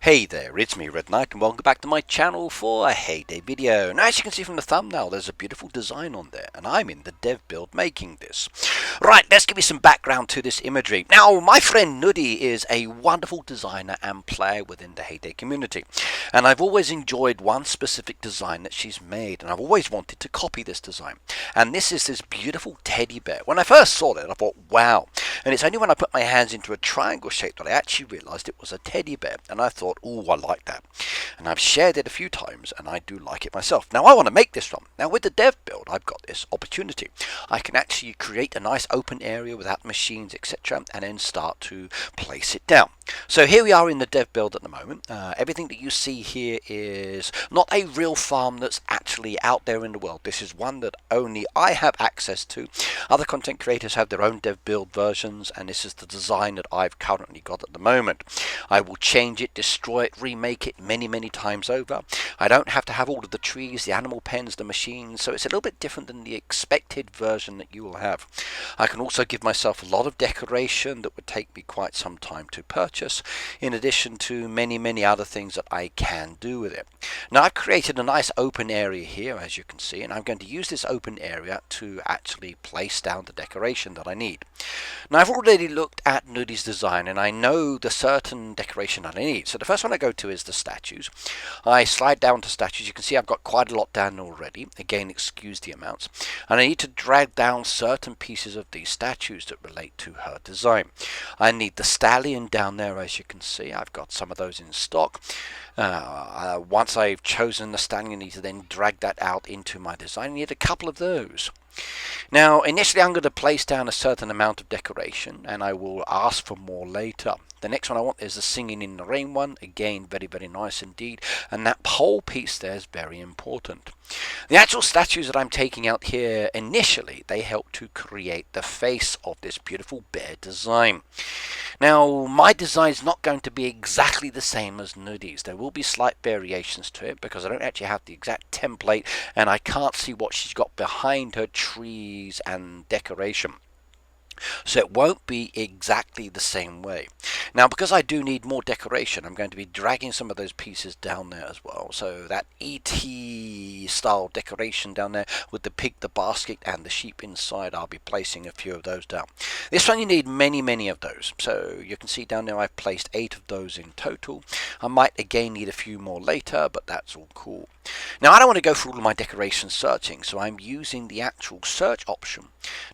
Hey there, it's me, Red Knight, and welcome back to my channel for a Heyday video. Now, as you can see from the thumbnail, there's a beautiful design on there, and I'm in the dev build making this. Right, let's give you some background to this imagery. Now, my friend Noody is a wonderful designer and player within the Heyday community, and I've always enjoyed one specific design that she's made, and I've always wanted to copy this design. And this is this beautiful teddy bear. When I first saw it, I thought, wow. And it's only when I put my hands into a triangle shape that I actually realized it was a teddy bear, and I thought, oh, I like that. And I've shared it a few times, and I do like it myself. Now, I want to make this one. Now, with the dev build, I've got this opportunity. I can actually create a nice open area without machines, etc., and then start to place it down. So here we are in the dev build at the moment. Everything that you see here is not a real farm that's actually out there in the world. This is one that only I have access to. Other content creators have their own dev build versions, and this is the design that I've currently got at the moment. I will change it, destroy it, remake it many times over. I don't have to have all of the trees, the animal pens, the machines, so it's a little bit different than the expected version that you will have. I can also give myself a lot of decoration that would take me quite some time to purchase, in addition to many other things that I can do with it. Now, I've created a nice open area here, as you can see, and I'm going to use this open area to actually place down the decoration that I need. Now, I've already looked at Noody's design, and I know the certain decoration that I need. So the first one I go to is the statues. I slide down to statues. You can see I've got quite a lot down already. Again, excuse the amounts. And I need to drag down certain pieces of these statues that relate to her design. I need the stallion down there, as you can see. I've got some of those in stock. Once I've chosen the stallion, I need to then drag that out into my design. I need a couple of those. Now, initially I'm going to place down a certain amount of decoration, and I will ask for more later. The next one I want is the Singing in the Rain one. Again, very nice indeed. And that whole piece there is very important. The actual statues that I'm taking out here initially, they help to create the face of this beautiful bear design. Now, my design is not going to be exactly the same as Noody's. There will be slight variations to it because I don't actually have the exact template, and I can't see what she's got behind her trees and decoration. So it won't be exactly the same way. Now, because I do need more decoration, I'm going to be dragging some of those pieces down there as well. So that E.T. style decoration down there with the pig, the basket, and the sheep inside, I'll be placing a few of those down. This one you need many of those. So you can see down there I've placed 8 of those in total. I might again need a few more later, but that's all cool. Now, I don't want to go through all of my decoration searching, so I'm using the actual search option.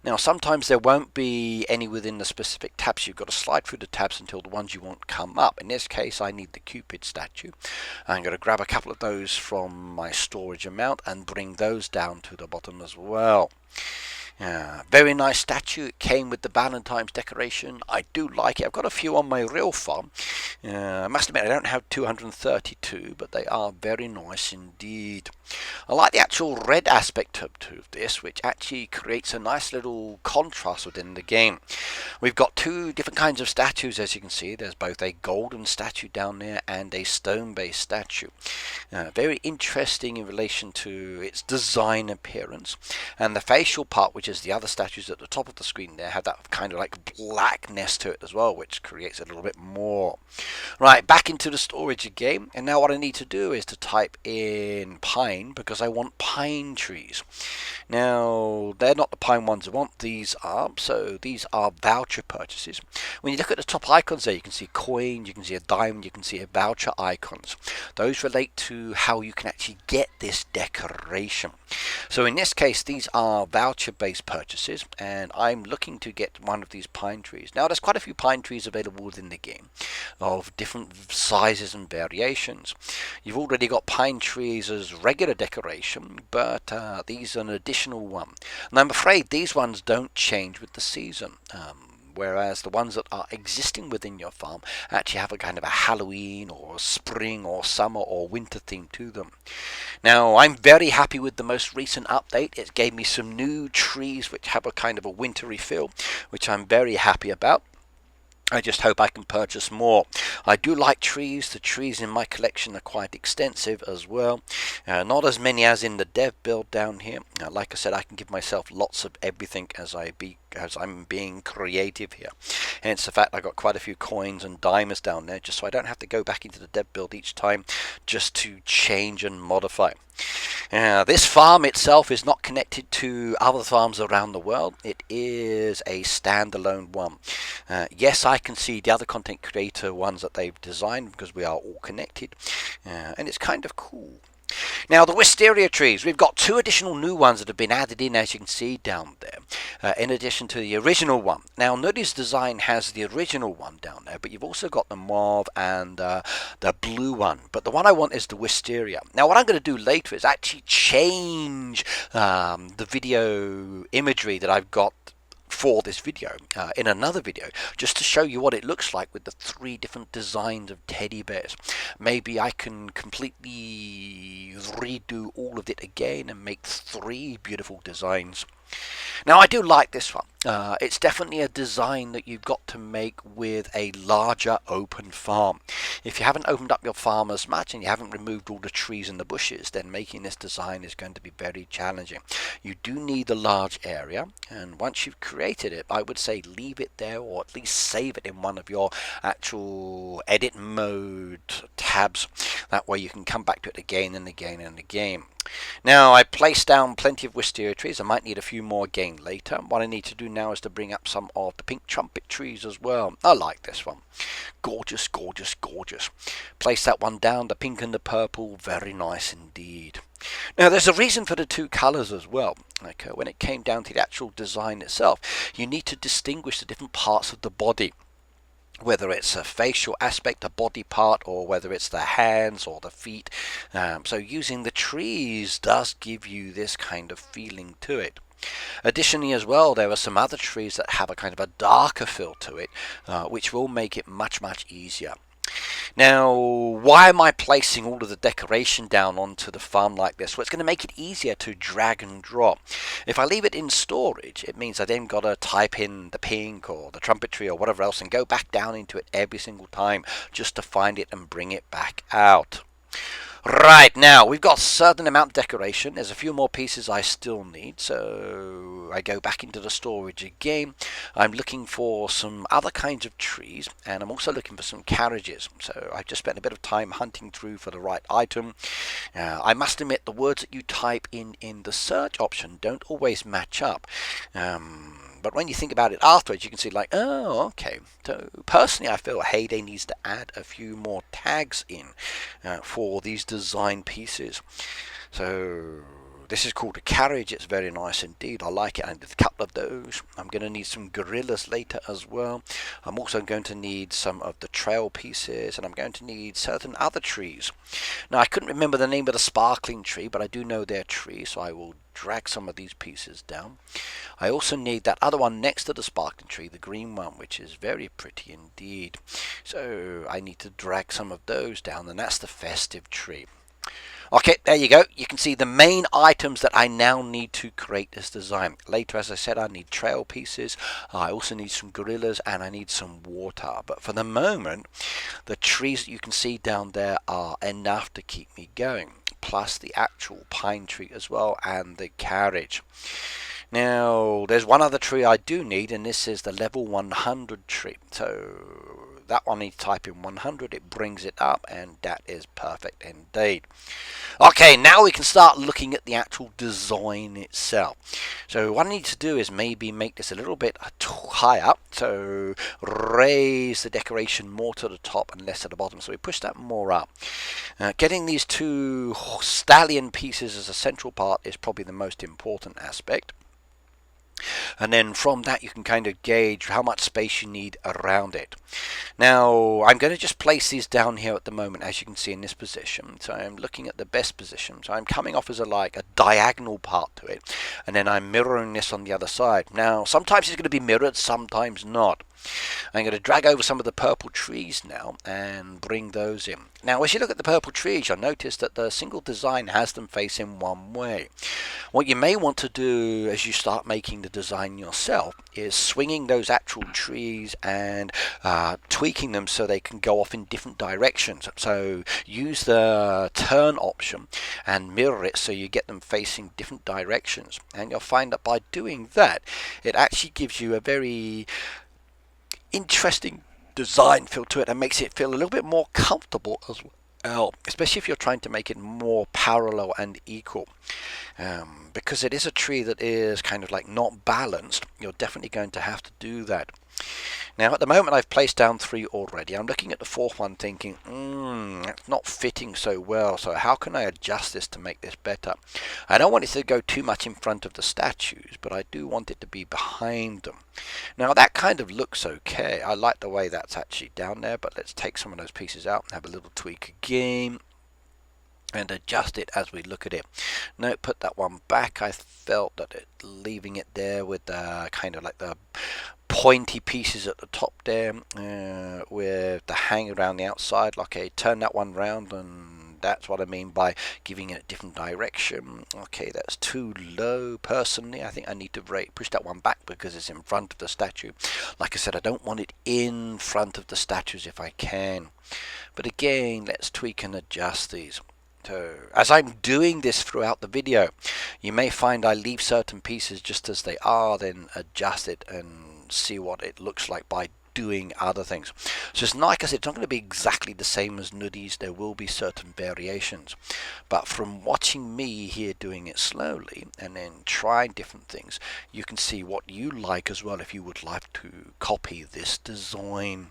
Now, sometimes there won't be any within the specific tabs. You've got to slide through the tabs until the ones you want come up. In this case, I need the Cupid statue. I'm going to grab a couple of those from my storage amount and bring those down to the bottom as well. Very nice statue. It came with the Valentine's decoration. I do like it. I've got a few on my real farm. I must admit I don't have 232, but they are very nice indeed. I like the actual red aspect of this, which actually creates a nice little contrast within the game. We've got 2 different kinds of statues, as you can see. There's both a golden statue down there and a stone-based statue. Very interesting in relation to its design appearance. And the facial part, which is the other statues at the top of the screen there, have that kind of like blackness to it as well, which creates a little bit more. Right, back into the storage again, and now what I need to do is to type in pine, because I want pine trees. Now, they're not the pine ones I want, these are. So these are voucher purchases. When you look at the top icons there, you can see coin, you can see a diamond, you can see a voucher icons. Those relate to how you can actually get this decoration. So in this case, these are voucher based purchases, and I'm looking to get one of these pine trees. Now, there's quite a few pine trees available within the game of different sizes and variations. You've already got pine trees as regular decoration, but these are an additional one. And I'm afraid these ones don't change with the season. Whereas the ones that are existing within your farm actually have a kind of a Halloween or spring or summer or winter theme to them. Now, I'm very happy with the most recent update. It gave me some new trees which have a kind of a wintry feel, which I'm very happy about. I just hope I can purchase more. I do like trees. The trees in my collection are quite extensive as well. Not as many as in the dev build down here. Like I said, I can give myself lots of everything as I because I'm being creative here. Hence the fact I got quite a few coins and diamonds down there, just so I don't have to go back into the dev build each time just to change and modify. This farm itself is not connected to other farms around the world. It is a standalone one. Yes, I can see the other content creator ones that they've designed because we are all connected, and it's kind of cool. Now, the wisteria trees, we've got 2 additional new ones that have been added in, as you can see down there, in addition to the original one. Now, Noody's design has the original one down there, but you've also got the mauve and the blue one. But the one I want is the wisteria. Now, what I'm going to do later is actually change the video imagery that I've got for this video in another video, just to show you what it looks like with the 3 different designs of teddy bears. Maybe I can completely redo all of it again and make 3 beautiful designs. Now, I do like this one. It's definitely a design that you've got to make with a larger open farm. If you haven't opened up your farm as much and you haven't removed all the trees and the bushes, then making this design is going to be very challenging. You do need a large area, and once you've created it, I would say leave it there, or at least save it in one of your actual edit mode tabs. That way you can come back to it again and again and again. Now, I placed down plenty of wisteria trees. I might need a few more again later. What I need to do now is to bring up some of the pink trumpet trees as well. I like this one. Gorgeous, gorgeous, gorgeous. Place that one down, the pink and the purple. Very nice indeed. Now, there's a reason for the 2 colors as well. Like when it came down to the actual design itself, you need to distinguish the different parts of the body, whether it's a facial aspect, a body part, or whether it's the hands or the feet. So using the trees does give you this kind of feeling to it. Additionally as well, there are some other trees that have a kind of a darker feel to it, which will make it much, much easier. Now, why am I placing all of the decoration down onto the farm like this? Well, it's going to make it easier to drag and drop. If I leave it in storage, it means I then got to type in the pink or the trumpet tree or whatever else and go back down into it every single time just to find it and bring it back out. Right, now we've got a certain amount of decoration. There's a few more pieces I still need, so I go back into the storage again. I'm looking for some other kinds of trees, and I'm also looking for some carriages. So I just spent a bit of time hunting through for the right item. I must admit, the words that you type in the search option don't always match up. But when you think about it afterwards, you can see like, oh, okay. So personally, I feel Heyday needs to add a few more tags in for these design pieces. So this is called a carriage. It's very nice indeed. I like it. I need a couple of those. I'm going to need some gorillas later as well. I'm also going to need some of the trail pieces, and I'm going to need certain other trees. Now, I couldn't remember the name of the sparkling tree, but I do know their tree, so I will drag some of these pieces down. I also need that other one next to the sparkling tree, the green one, which is very pretty indeed. So I need to drag some of those down, and that's the festive tree. Okay, there you go. You can see the main items that I now need to create this design. Later, as I said, I need trail pieces. I also need some gorillas, and I need some water. But for the moment, the trees that you can see down there are enough to keep me going. Plus the actual pine tree as well, and the carriage. Now, there's one other tree I do need, and this is the level 100 tree. So that one needs to type in 100, it brings it up, and that is perfect indeed. Okay, now we can start looking at the actual design itself. So what I need to do is maybe make this a little bit high up, so raise the decoration more to the top and less to the bottom, so we push that more up. Getting these 2 stallion pieces as a central part is probably the most important aspect. And then from that you can kind of gauge how much space you need around it. Now I'm going to just place these down here at the moment, as you can see in this position. So I'm looking at the best position. So I'm coming off as a diagonal part to it, and then I'm mirroring this on the other side. Now sometimes it's going to be mirrored, sometimes not. I'm going to drag over some of the purple trees now and bring those in. Now as you look at the purple trees, you'll notice that the single design has them facing one way. What you may want to do as you start making the design yourself is swinging those actual trees and tweaking them so they can go off in different directions. So use the turn option and mirror it so you get them facing different directions, and you'll find that by doing that it actually gives you a very interesting design feel to it and makes it feel a little bit more comfortable as well, especially if you're trying to make it more parallel and equal. Because it is a tree that is kind of like not balanced, you're definitely going to have to do that. Now at the moment I've placed down 3 already. I'm looking at the 4th one thinking, that's not fitting so well, so how can I adjust this to make this better? I don't want it to go too much in front of the statues, but I do want it to be behind them. Now that kind of looks okay. I like the way that's actually down there, but let's take some of those pieces out and have a little tweak again and adjust it as we look at it. No, put that one back. I felt that leaving it there with kind of like the pointy pieces at the top there with the hang around the outside. Okay, turn that one round, and that's what I mean by giving it a different direction. Okay, that's too low. Personally, I think I need to push that one back because it's in front of the statue. Like I said, I don't want it in front of the statues if I can. But again, let's tweak and adjust these. So, as I'm doing this throughout the video, you may find I leave certain pieces just as they are, then adjust it and see what it looks like by doing other things. So it's not, like I said, it's not going to be exactly the same as Noody's. There will be certain variations, but from watching me here doing it slowly and then trying different things, you can see what you like as well if you would like to copy this design.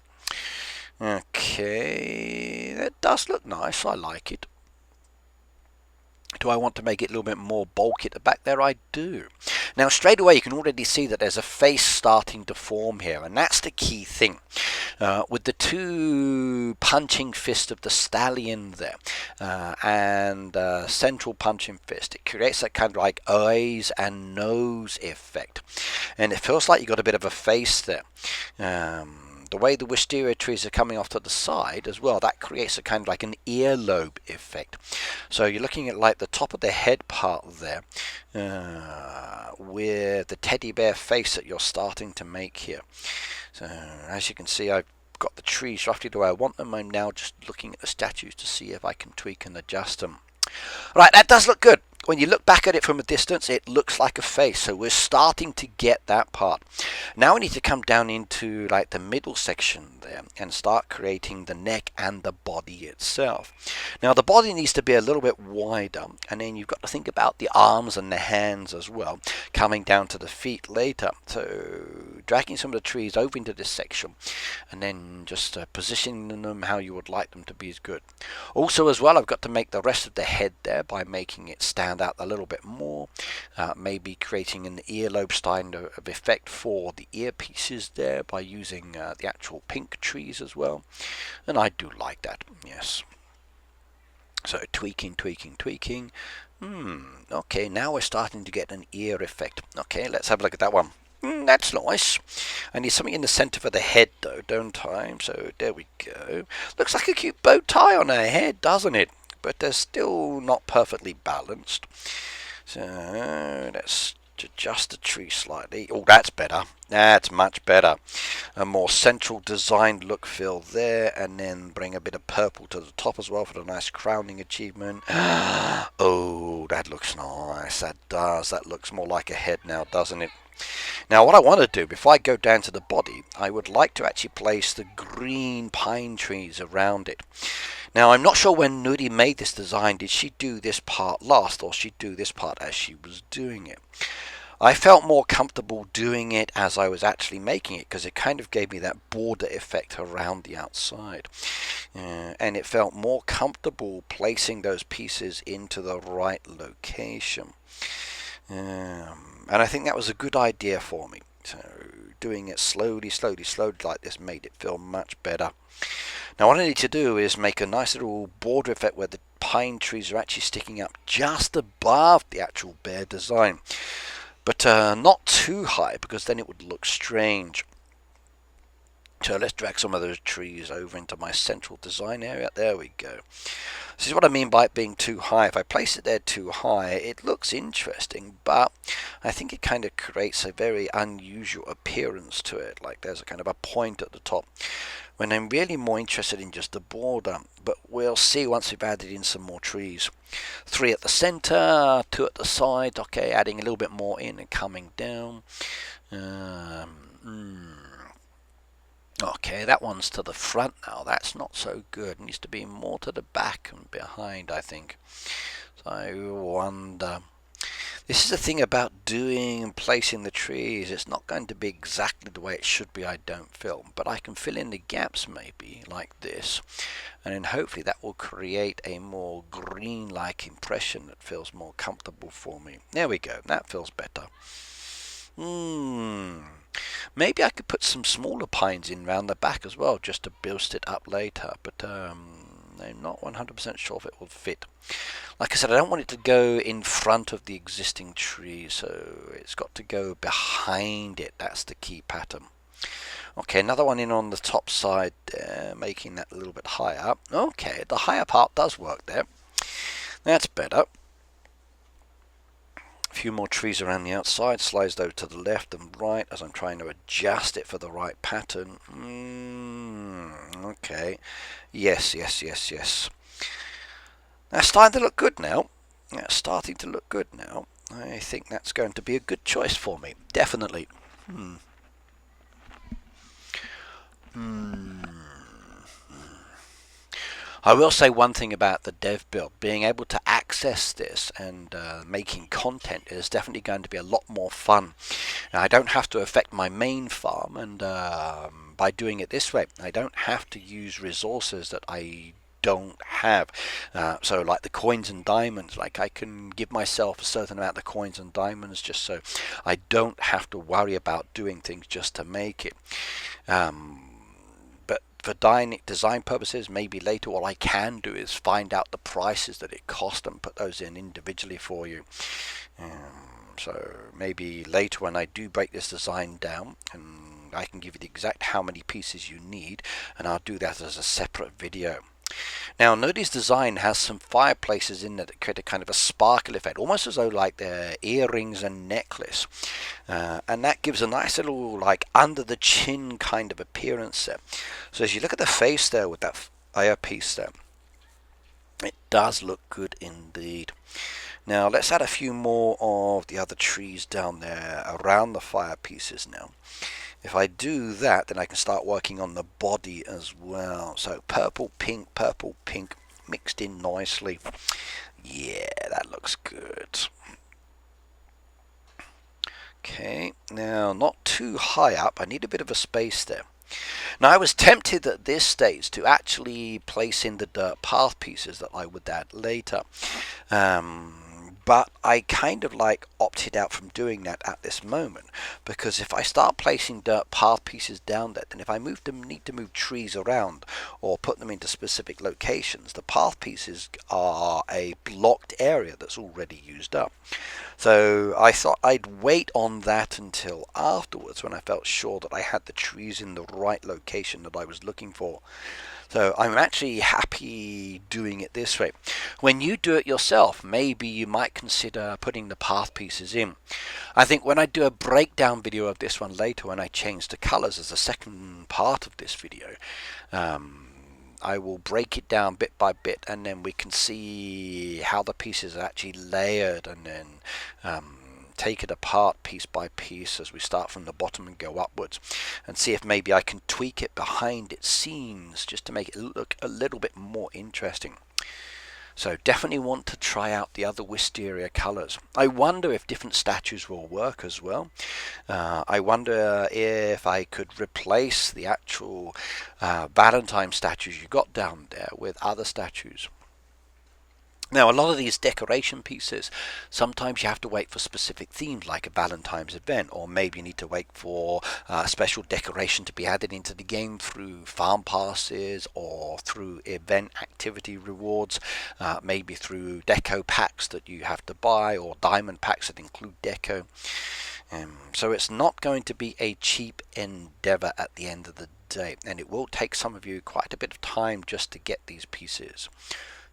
Okay, that does look nice. I like it. Do I want to make it a little bit more bulky at the back there? I do. Now straight away you can already see that there's a face starting to form here, and that's the key thing. With the 2 punching fist of the stallion there and central punching fist, it creates that kind of like eyes and nose effect, and it feels like you've got a bit of a face there. The way the wisteria trees are coming off to the side as well, that creates a kind of like an earlobe effect. So you're looking at like the top of the head part there with the teddy bear face that you're starting to make here. So as you can see, I've got the trees roughly the way I want them. I'm now just looking at the statues to see if I can tweak and adjust them. Right, that does look good. When you look back at it from a distance, it looks like a face, so we're starting to get that part. Now we need to come down into like the middle section there and start creating the neck and the body itself. Now the body needs to be a little bit wider, and then you've got to think about the arms and the hands as well, coming down to the feet later. So dragging some of the trees over into this section and then just positioning them how you would like them to be is good. Also as well, I've got to make the rest of the head there by making it stand out a little bit more, maybe creating an earlobe style of effect for the earpieces there by using the actual pink trees as well, and I do like that, yes. So tweaking. Okay, now we're starting to get an ear effect. Okay, let's have a look at that one. That's nice. I need something in the centre for the head though, don't I? So there we go. Looks like a cute bow tie on her head, doesn't it? But they're still not perfectly balanced. So let's adjust the tree slightly. Oh, that's better. That's much better. A more central designed look feel there, and then bring a bit of purple to the top as well for the nice crowning achievement. Oh, that looks nice. That does. That looks more like a head now, doesn't it? Now what I want to do before I go down to the body, I would like to actually place the green pine trees around it. Now I'm not sure when Noody made this design, did she do this part last or she do this part as she was doing it? I felt more comfortable doing it as I was actually making it because it kind of gave me that border effect around the outside, and it felt more comfortable placing those pieces into the right location. And I think that was a good idea for me. So doing it slowly like this made it feel much better. Now what I need to do is make a nice little border effect where the pine trees are actually sticking up just above the actual bear design. But not too high because then it would look strange. So let's drag some of those trees over into my central design area. There we go. This is what I mean by it being too high. If I place it there too high, it looks interesting, but I think it kind of creates a very unusual appearance to it. Like there's a kind of a point at the top, when I'm really more interested in just the border. But we'll see once we've added in some more trees. 3 at the center, 2 at the side. Okay, adding a little bit more in and coming down. Okay, that one's to the front now. That's not so good. It needs to be more to the back and behind, I think. So I wonder. This is the thing about doing and placing the trees. It's not going to be exactly the way it should be, I don't feel. But I can fill in the gaps maybe like this. And then hopefully that will create a more green-like impression that feels more comfortable for me. There we go. That feels better. Maybe I could put some smaller pines in round the back as well, just to boost it up later, but I'm not 100% sure if it will fit. Like I said, I don't want it to go in front of the existing tree, so it's got to go behind it. That's the key pattern. Okay, another one in on the top side, making that a little bit higher. Okay, the higher part does work there. That's better. A few more trees around the outside, slides those to the left and right as I'm trying to adjust it for the right pattern. Okay, yes. That's starting to look good now. That's starting to look good now. I think that's going to be a good choice for me, definitely. I will say one thing about the dev build. Being able to access this and making content is definitely going to be a lot more fun. Now, I don't have to affect my main farm, and by doing it this way, I don't have to use resources that I don't have. So like the coins and diamonds, like I can give myself a certain amount of coins and diamonds just so I don't have to worry about doing things just to make it. But for design purposes, maybe later what I can do is find out the prices that it cost and put those in individually for you. So maybe later when I do break this design down, and I can give you the exact how many pieces you need, and I'll do that as a separate video. Now, Noody's design has some fireplaces in there that create a kind of a sparkle effect, almost as though like they're earrings and necklace. And that gives a nice little like under the chin kind of appearance there. So as you look at the face there with that fire piece there, it does look good indeed. Now let's add a few more of the other trees down there around the fire pieces now. If I do that, then I can start working on the body as well. So purple, pink, mixed in nicely. Yeah, that looks good. Okay, now not too high up. I need a bit of a space there. Now I was tempted at this stage to actually place in the dirt path pieces that I would add later. But I kind of like opted out from doing that at this moment, because if I start placing dirt path pieces down there, then if I need to move trees around or put them into specific locations, the path pieces are a blocked area that's already used up. So I thought I'd wait on that until afterwards when I felt sure that I had the trees in the right location that I was looking for. So I'm actually happy doing it this way. When you do it yourself, maybe you might consider putting the path pieces in. I think when I do a breakdown video of this one later, when I change the colors as a second part of this video, I will break it down bit by bit, and then we can see how the pieces are actually layered, and then take it apart piece by piece as we start from the bottom and go upwards, and see if maybe I can tweak it behind its scenes just to make it look a little bit more interesting. So definitely want to try out the other wisteria colors. I wonder if different statues will work as well. I wonder if I could replace the actual Valentine statues you got down there with other statues. Now, a lot of these decoration pieces, sometimes you have to wait for specific themes like a Valentine's event, or maybe you need to wait for a special decoration to be added into the game through farm passes or through event activity rewards, maybe through deco packs that you have to buy, or diamond packs that include deco. So it's not going to be a cheap endeavor at the end of the day, and it will take some of you quite a bit of time just to get these pieces.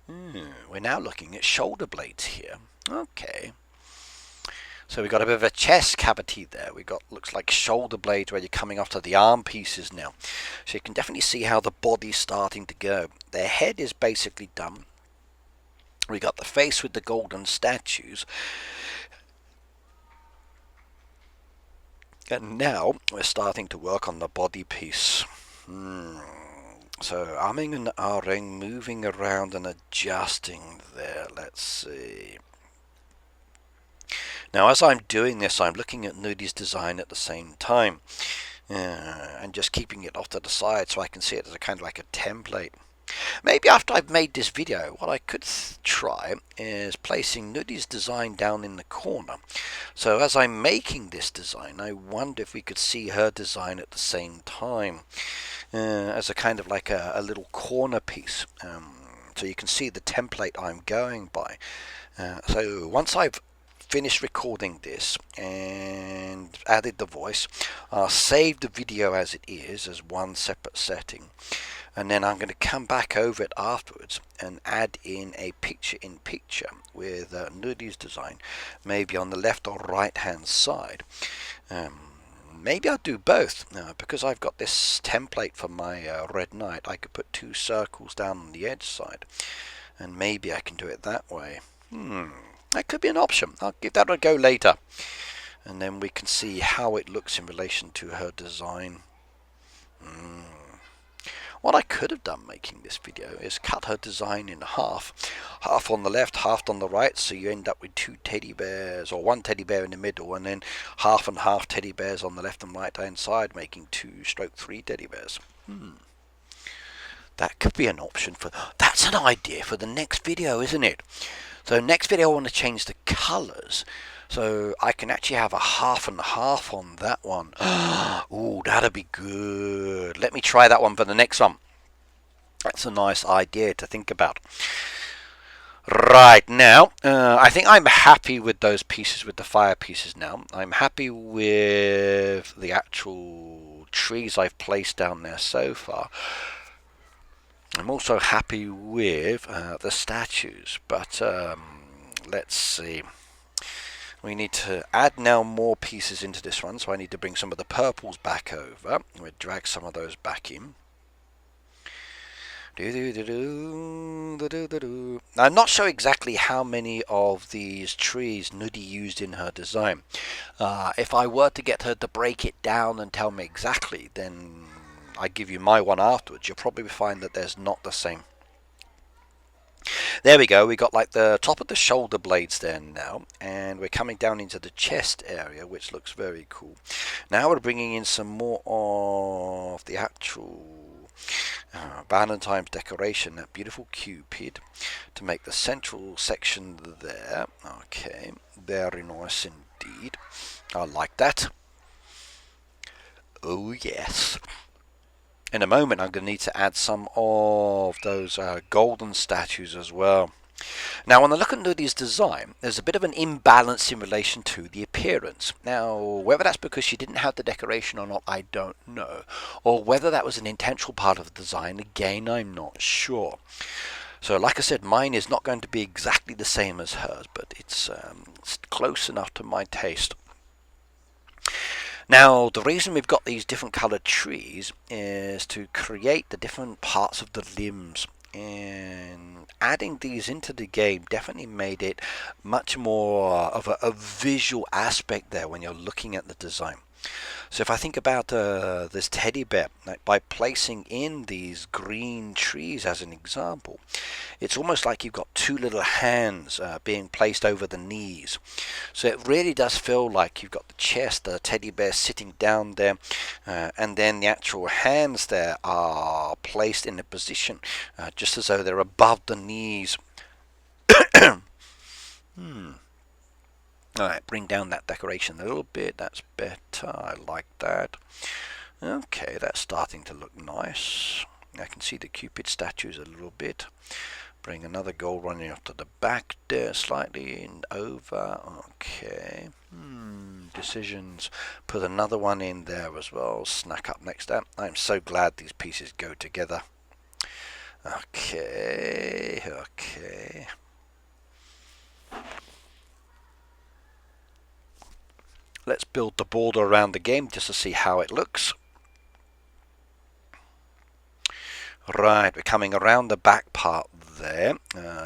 We're now looking at shoulder blades here. Okay. So we've got a bit of a chest cavity there. We've got, looks like shoulder blades where you're coming off to the arm pieces now. So you can definitely see how the body's starting to go. Their head is basically done. We got the face with the golden statues. And now we're starting to work on the body piece. So arming and ahhing, moving around and adjusting there. Let's see. Now as I'm doing this, I'm looking at Noody's design at the same time. And just keeping it off to the side so I can see it as a kind of like a template. Maybe after I've made this video, what I could try is placing Noody's design down in the corner. So as I'm making this design, I wonder if we could see her design at the same time. As a kind of like a little corner piece. So you can see the template I'm going by. So once I've finished recording this and added the voice, I'll save the video as it is as one separate setting, and then I'm going to come back over it afterwards and add in a picture-in-picture with Noody's design, maybe on the left or right hand side. Maybe I'll do both, because I've got this template for my Red Knight. I could put 2 circles down on the edge side, and maybe I can do it that way. That could be an option. I'll give that a go later, and then we can see how it looks in relation to her design. What I could have done making this video is cut her design in half on the left, half on the right, so you end up with 2 teddy bears, or 1 teddy bear in the middle, and then half and half teddy bears on the left and right hand side, making 2/3 teddy bears. That could be an option for, that's an idea for the next video, isn't it? So next video I want to change the colours, so I can actually have a half and half on that one. Ooh, that'd be good. Let me try that one for the next one. That's a nice idea to think about. Right, now, I think I'm happy with those pieces, with the fire pieces now. I'm happy with the actual trees I've placed down there so far. I'm also happy with the statues, but let's see. We need to add now more pieces into this one, so I need to bring some of the purples back over. We'll drag some of those back in. Now, I'm not sure exactly how many of these trees Noody used in her design. If I were to get her to break it down and tell me exactly, then I give you my one afterwards. You'll probably find that there's not the same. There we go. We got like the top of the shoulder blades there now, and we're coming down into the chest area, which looks very cool. Now we're bringing in some more of the actual Valentine's decoration, that beautiful Cupid, to make the central section there. Okay, very nice indeed. I like that. Oh yes. In a moment I'm going to need to add some of those golden statues as well. Now when I look at Noody's design, there's a bit of an imbalance in relation to the appearance. Now whether that's because she didn't have the decoration or not, I don't know. Or whether that was an intentional part of the design, again I'm not sure. So like I said, mine is not going to be exactly the same as hers, but it's close enough to my taste. Now, the reason we've got these different coloured trees is to create the different parts of the limbs, and adding these into the game definitely made it much more of a visual aspect there when you're looking at the design. So if I think about this teddy bear, like by placing in these green trees as an example, it's almost like you've got 2 little hands being placed over the knees. So it really does feel like you've got the chest, the teddy bear sitting down there, and then the actual hands there are placed in a position just as though they're above the knees. Alright, bring down that decoration a little bit. That's better. I like that. Okay, that's starting to look nice. I can see the Cupid statues a little bit. Bring another gold running up to the back there slightly and over. Okay. Decisions. Put another one in there as well. Snack up next to that. I'm so glad these pieces go together. Okay. build the border around the game just to see how it looks. Right, we're coming around the back part there,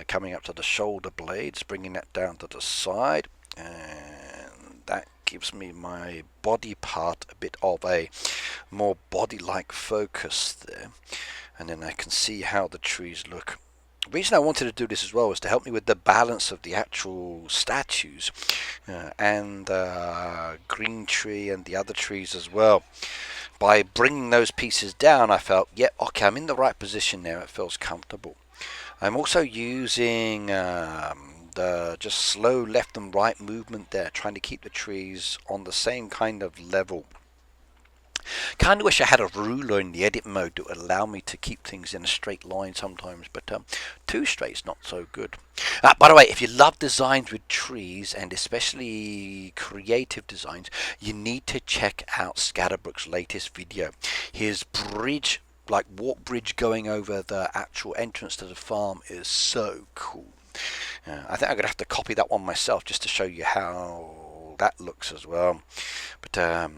coming up to the shoulder blades, bringing that down to the side, and that gives me my body part a bit of a more body-like focus there, and then I can see how the trees look. The reason I wanted to do this as well was to help me with the balance of the actual statues and green tree and the other trees as well. By bringing those pieces down, I felt, yep, okay, I'm in the right position there. It feels comfortable. I'm also using the just slow left and right movement there, trying to keep the trees on the same kind of level. Kind of wish I had a ruler in the edit mode that would allow me to keep things in a straight line sometimes, but too straight's not so good. By the way, if you love designs with trees, and especially creative designs, you need to check out Scatterbrook's latest video. His bridge, like walk bridge going over the actual entrance to the farm, is so cool. I think I'm going to have to copy that one myself just to show you how that looks as well. But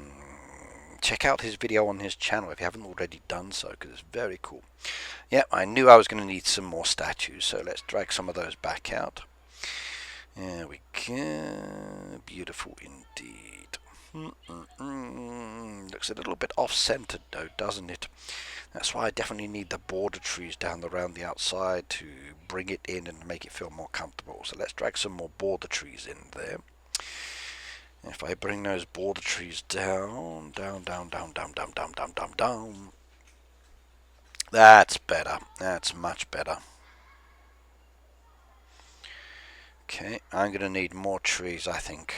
check out his video on his channel if you haven't already done so, because it's very cool. Yep, I knew I was going to need some more statues, so let's drag some of those back out. There we go. Beautiful indeed. Looks a little bit off-centered though, doesn't it? That's why I definitely need the border trees down around the outside to bring it in and make it feel more comfortable. So let's drag some more border trees in there. If I bring those border trees down, down, that's better. That's much better. Okay, I'm going to need more trees, I think.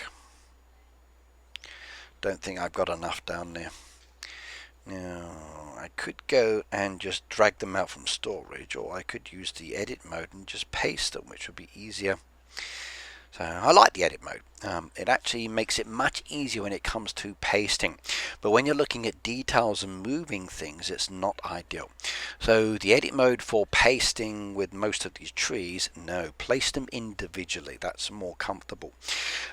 Don't think I've got enough down there. Now, I could go and just drag them out from storage, or I could use the edit mode and just paste them, which would be easier. So I like the edit mode. It actually makes it much easier when it comes to pasting. But when you're looking at details and moving things, it's not ideal. So the edit mode for pasting with most of these trees, no, place them individually. That's more comfortable.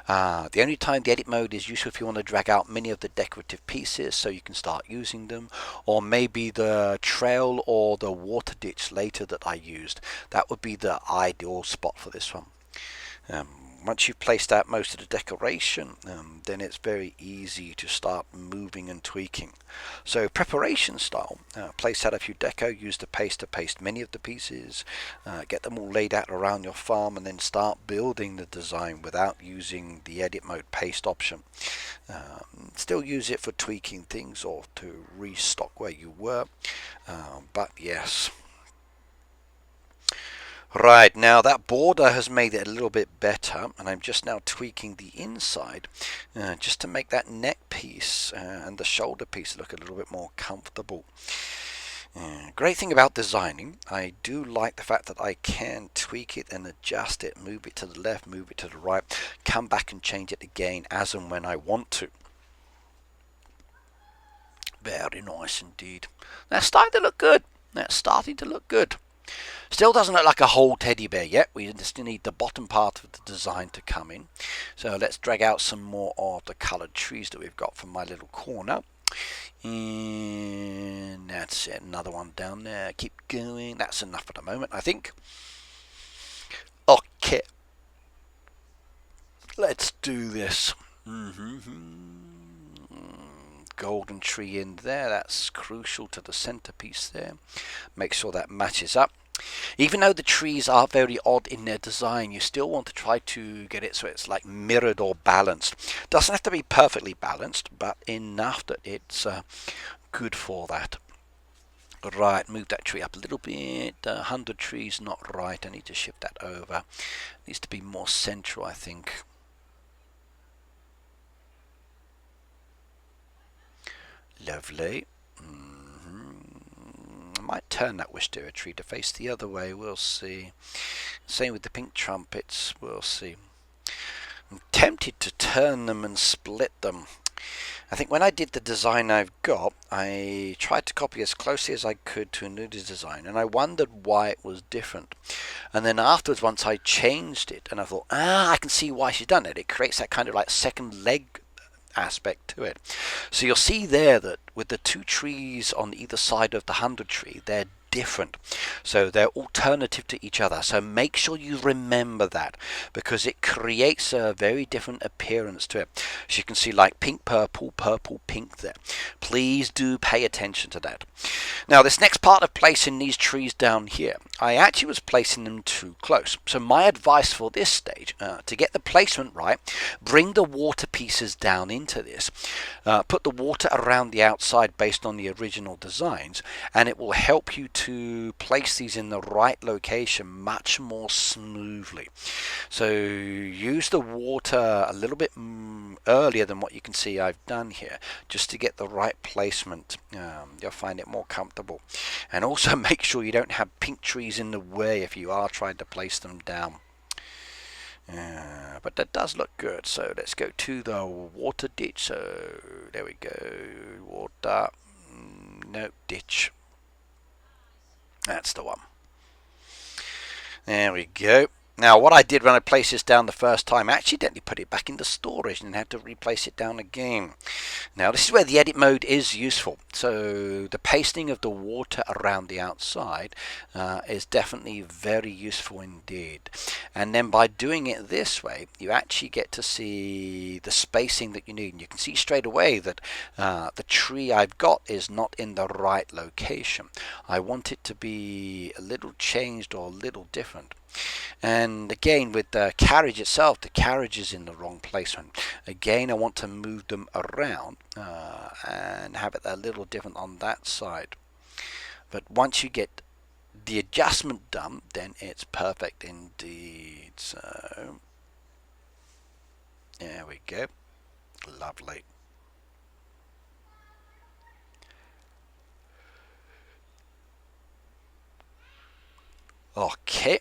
The only time the edit mode is useful if you want to drag out many of the decorative pieces so you can start using them, or maybe the trail or the water ditch later that I used. That would be the ideal spot for this one. Once you've placed out most of the decoration, then it's very easy to start moving and tweaking. So preparation style, place out a few deco, use the paste to paste many of the pieces, get them all laid out around your farm, and then start building the design without using the edit mode paste option. Still use it for tweaking things or to restock where you were, but yes. Right, now that border has made it a little bit better, and I'm just now tweaking the inside just to make that neck piece and the shoulder piece look a little bit more comfortable. Great thing about designing, I do like the fact that I can tweak it and adjust it, move it to the left, move it to the right, come back and change it again as and when I want to. Very nice indeed. That's starting to look good. That's starting to look good. Still doesn't look like a whole teddy bear yet. We just need the bottom part of the design to come in. So let's drag out some more of the coloured trees that we've got from my little corner. And that's it. Another one down there. Keep going. That's enough for the moment, I think. Okay. Let's do this. Golden tree in there. That's crucial to the centerpiece there. Make sure that matches up. Even though the trees are very odd in their design, you still want to try to get it so it's like mirrored or balanced. Doesn't have to be perfectly balanced, but enough that it's good for that. Right, move that tree up a little bit. 100 trees, not right. I need to shift that over. Needs to be more central, I think. Lovely. I might turn that wisteria tree to face the other way, we'll see. Same with the pink trumpets, we'll see. I'm tempted to turn them and split them. I think when I did the design I've got, I tried to copy as closely as I could to a Noody's design, and I wondered why it was different. And then afterwards, once I changed it, and I thought, I can see why she's done it. It creates that kind of like second leg aspect to it. So you'll see there that with the two trees on either side of the 100 tree, they're different, so they're alternative to each other. So make sure you remember that, because it creates a very different appearance to it. As you can see, like pink, purple, purple, pink there. Please do pay attention to that. Now this next part of placing these trees down here, I actually was placing them too close. So my advice for this stage, to get the placement right, bring the water pieces down into this. Put the water around the outside based on the original designs, and it will help you to place these in the right location much more smoothly. So use the water a little bit earlier than what you can see I've done here, just to get the right placement. You'll find it more comfortable. And also make sure you don't have pink trees in the way if you are trying to place them down. But that does look good. So let's go to the water ditch. So there we go. Water. No, ditch. That's the one. There we go. Now what I did when I placed this down the first time, I accidentally put it back into storage and had to replace it down again. Now this is where the edit mode is useful. So the pasting of the water around the outside is definitely very useful indeed. And then by doing it this way, you actually get to see the spacing that you need. And you can see straight away that the tree I've got is not in the right location. I want it to be a little changed or a little different. And again, with the carriage itself, the carriage is in the wrong placement. Again, I want to move them around and have it a little different on that side. But once you get the adjustment done, then it's perfect indeed. So there we go. Lovely. Okay.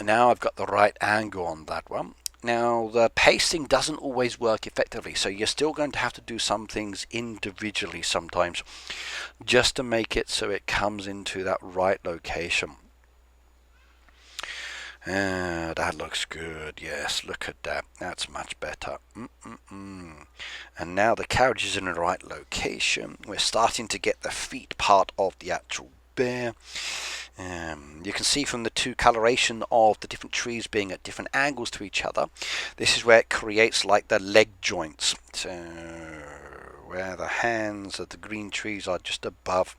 Now I've got the right angle on that one. Now the pasting doesn't always work effectively, so you're still going to have to do some things individually sometimes, just to make it so it comes into that right location. That looks good. Yes, look at that. That's much better. And now the carriage is in the right location. We're starting to get the feet part of the actual bear. You can see from the two coloration of the different trees being at different angles to each other, this is where it creates like the leg joints, so where the hands of the green trees are just above.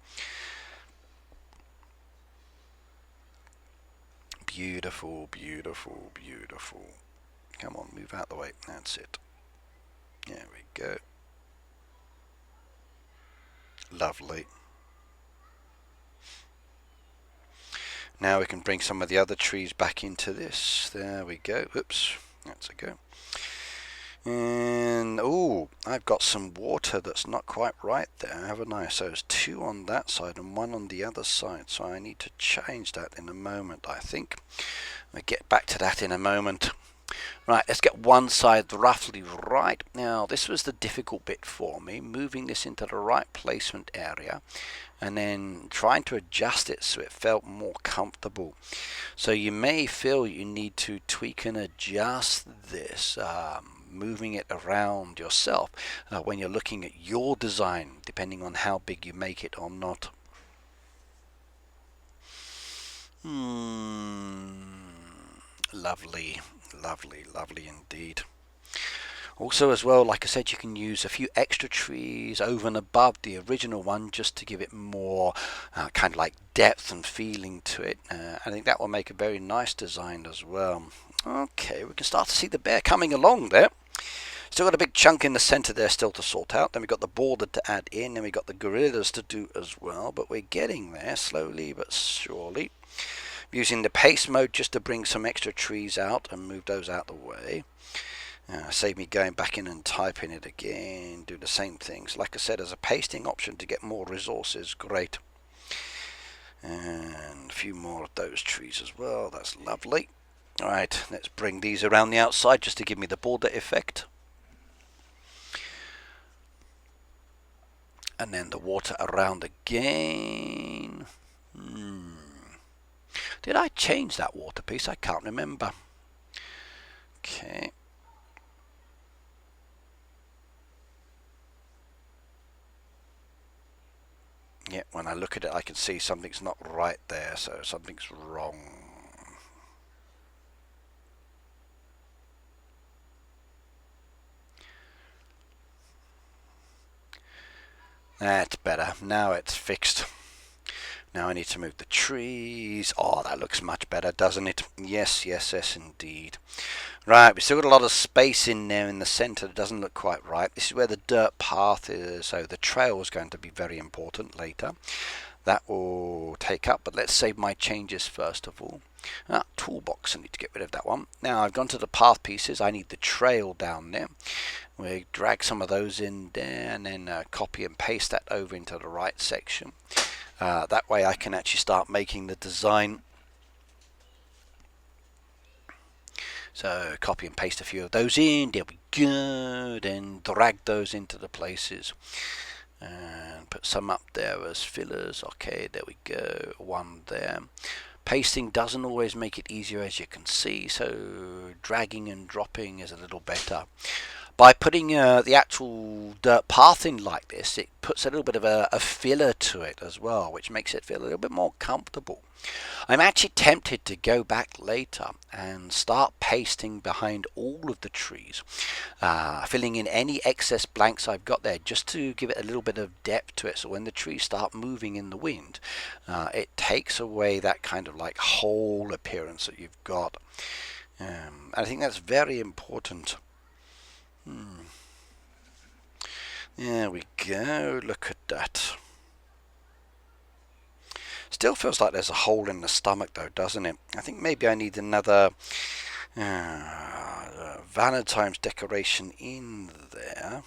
Beautiful, beautiful, beautiful. Come on, move out the way. That's it. There we go. Lovely. Now we can bring some of the other trees back into this. There we go. Oops, that's a go. And oh, I've got some water that's not quite right there, haven't I? So there's two on that side and one on the other side. So I need to change that in a moment, I think. I'll get back to that in a moment. Right, let's get one side roughly right. Now this was the difficult bit for me, moving this into the right placement area and then trying to adjust it so it felt more comfortable. So you may feel you need to tweak and adjust this, moving it around yourself when you're looking at your design, depending on how big you make it or not. Lovely, lovely, lovely indeed. Also as well, like I said, you can use a few extra trees over and above the original one just to give it more kind of like depth and feeling to it. I think that will make a very nice design as well. Okay, we can start to see the bear coming along there. Still got a big chunk in the center there still to sort out. Then we've got the border to add in, and we've got the gorillas to do as well. But we're getting there slowly but surely. Using the paste mode just to bring some extra trees out and move those out the way. Save me going back in and typing it again, do the same things. Like I said, as a pasting option to get more resources, great. And a few more of those trees as well, that's lovely. Alright, let's bring these around the outside just to give me the border effect. And then the water around again. Did I change that water piece? I can't remember. Okay. I look at it, I can see something's not right there, so something's wrong. That's better. Now it's fixed. Now I need to move the trees. Oh, that looks much better, doesn't it? Yes, yes, yes, indeed. Right, we've still got a lot of space in there in the centre. It doesn't look quite right. This is where the dirt path is, so the trail is going to be very important later. That will take up, but let's save my changes first of all. Toolbox, I need to get rid of that one. Now I've gone to the path pieces. I need the trail down there. We drag some of those in there and then copy and paste that over into the right section. That way I can actually start making the design. So copy and paste a few of those in. There we go. Then drag those into the places. And put some up there as fillers. Okay, there we go. One there. Pasting doesn't always make it easier, as you can see, so dragging and dropping is a little better. By putting the actual dirt path in like this, it puts a little bit of a filler to it as well, which makes it feel a little bit more comfortable. I'm actually tempted to go back later and start pasting behind all of the trees, filling in any excess blanks I've got there, just to give it a little bit of depth to it, so when the trees start moving in the wind, it takes away that kind of like hole appearance that you've got. And I think that's very important. There we go, look at that. Still feels like there's a hole in the stomach though, doesn't it? I think maybe I need another Valentine's decoration in there.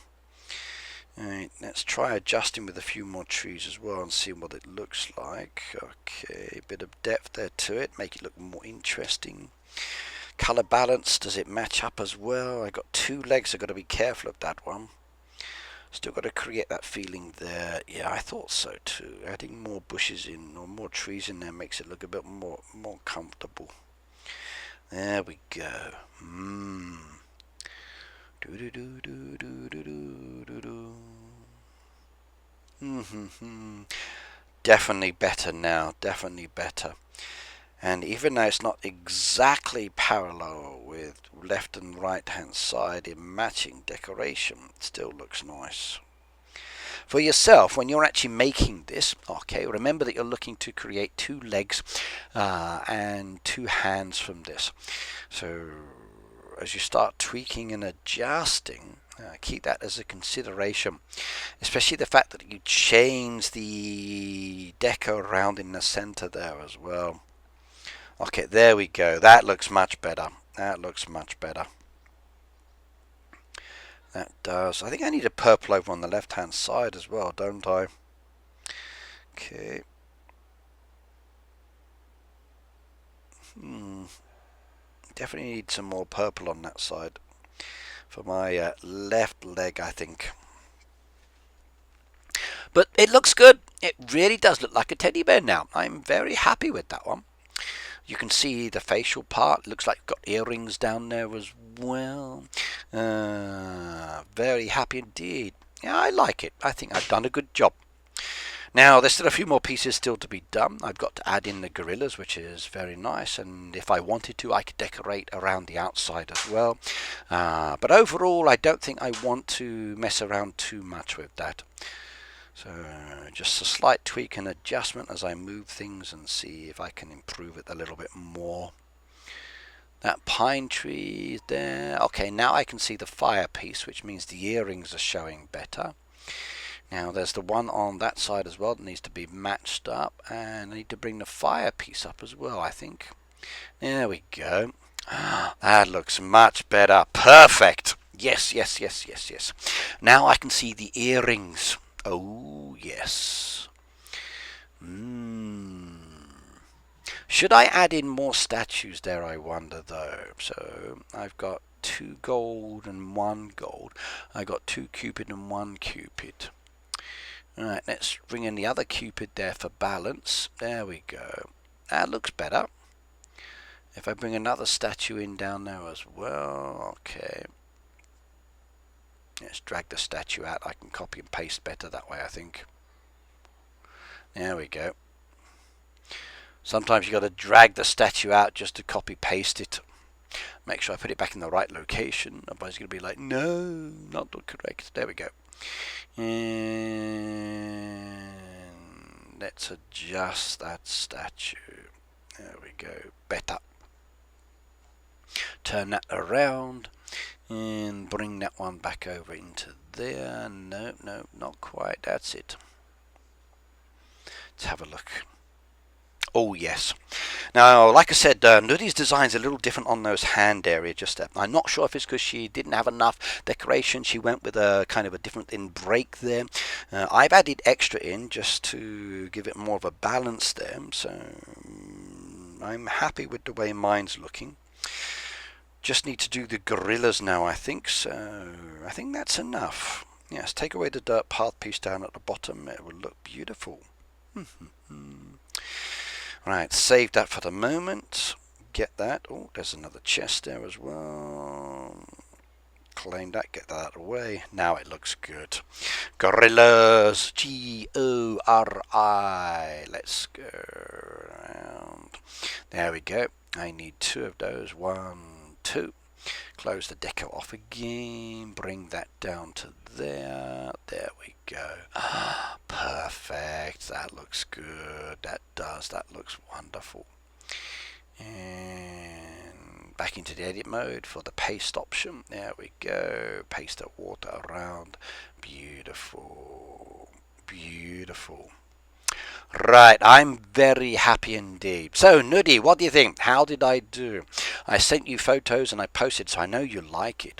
Alright, let's try adjusting with a few more trees as well and see what it looks like. Okay, a bit of depth there to it, make it look more interesting. Colour balance, does it match up as well? I got two legs, I've got to be careful of that one. Still got to create that feeling there. Yeah, I thought so too. Adding more bushes in or more trees in there makes it look a bit more comfortable. There we go. Definitely better now. Definitely better. And even though it's not exactly parallel with left and right hand side in matching decoration, it still looks nice. For yourself, when you're actually making this, okay, remember that you're looking to create two legs and two hands from this. So as you start tweaking and adjusting, keep that as a consideration, especially the fact that you change the deco around in the center there as well. Okay, there we go. That looks much better. That looks much better. That does. I think I need a purple over on the left hand side as well, don't I? Okay. Definitely need some more purple on that side for my left leg, I think. But it looks good. It really does look like a teddy bear now. I'm very happy with that one. You can see the facial part. Looks like got earrings down there as well. Very happy indeed. Yeah, I like it. I think I've done a good job. Now, there's still a few more pieces still to be done. I've got to add in the gorillas, which is very nice. And if I wanted to, I could decorate around the outside as well. But overall, I don't think I want to mess around too much with that. So just a slight tweak and adjustment as I move things and see if I can improve it a little bit more. That pine tree is there. Okay, now I can see the fire piece, which means the earrings are showing better. Now there's the one on that side as well that needs to be matched up, and I need to bring the fire piece up as well, I think. There we go. That looks much better. Perfect. Yes, yes, yes, yes, yes. Now I can see the earrings. Oh, yes. Should I add in more statues there, I wonder, though? So I've got 2 gold and 1 gold. I got 2 Cupid and 1 Cupid. Alright, let's bring in the other Cupid there for balance. There we go. That looks better. If I bring another statue in down there as well. Okay. Let's drag the statue out. I can copy and paste better that way, I think. There we go. Sometimes you got to drag the statue out just to copy paste it. Make sure I put it back in the right location. Otherwise it's going to be like, no, not correct. There we go. And let's adjust that statue. There we go. Better. Turn that around and bring that one back over into there. No, no, not quite. That's it. Let's have a look. Oh yes. Now, like I said, Noody's design is a little different on those hand area. Just I'm not sure if it's because she didn't have enough decoration. She went with a kind of a different in break there. I've added extra in just to give it more of a balance there. So I'm happy with the way mine's looking. Just need to do the gorillas now, I think. So I think that's enough. Yes, take away the dirt path piece down at the bottom. It will look beautiful. Right, save that for the moment. Get that. Oh, there's another chest there as well. Claim that, get that out of the way. Now it looks good. Gorillas. G-O-R-I. Let's go around. There we go. I need 2 of those. 1, 2. Close the deco off again. Bring that down to there. There we go. Perfect. That looks good. That does. That looks wonderful. And back into the edit mode for the paste option. There we go. Paste the water around. Beautiful. Beautiful. Right, I'm very happy indeed. So, Noody, what do you think? How did I do? I sent you photos and I posted, so I know you like it.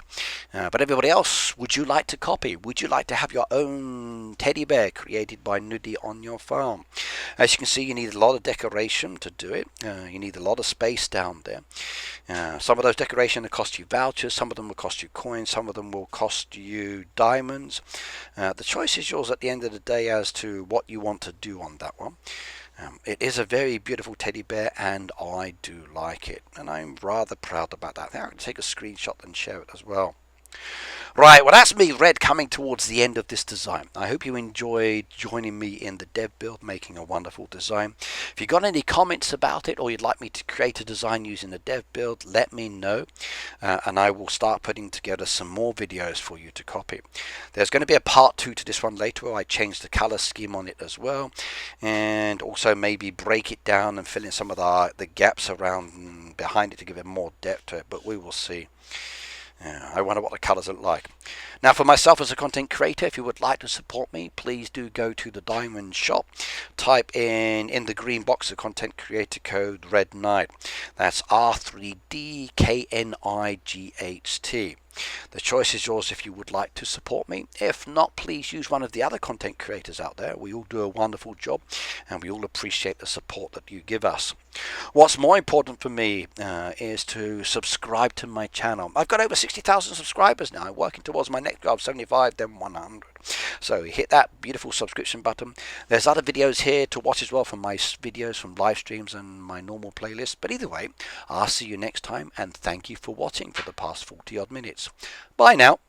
But everybody else, would you like to copy? Would you like to have your own teddy bear created by Noody on your farm? As you can see, you need a lot of decoration to do it. You need a lot of space down there. Some of those decorations will cost you vouchers, some of them will cost you coins, some of them will cost you diamonds. The choice is yours at the end of the day as to what you want to do on that one. It is a very beautiful teddy bear and I do like it, and I'm rather proud about that. I think I can take a screenshot and share it as well. Right, well that's me, Red, coming towards the end of this design. I hope you enjoyed joining me in the dev build, making a wonderful design. If you got any comments about it or you'd like me to create a design using the dev build, let me know, and I will start putting together some more videos for you to copy. There's going to be a part 2 to this one later where I change the color scheme on it as well, and also maybe break it down and fill in some of the gaps around behind it to give it more depth to it, but we will see. I wonder what the colours look like. Now for myself as a content creator, if you would like to support me, please do go to the Diamond Shop. Type in the green box the content creator code Red Knight. That's R3DKNIGHTs. The choice is yours if you would like to support me. If not, please use one of the other content creators out there. We all do a wonderful job and we all appreciate the support that you give us. What's more important for me is to subscribe to my channel. I've got over 60,000 subscribers now. I'm working towards my next goal of 75, then 100. So hit that beautiful subscription button. There's other videos here to watch as well from my videos, from live streams and my normal playlist. But either way, I'll see you next time and thank you for watching for the past 40 odd minutes. Bye now.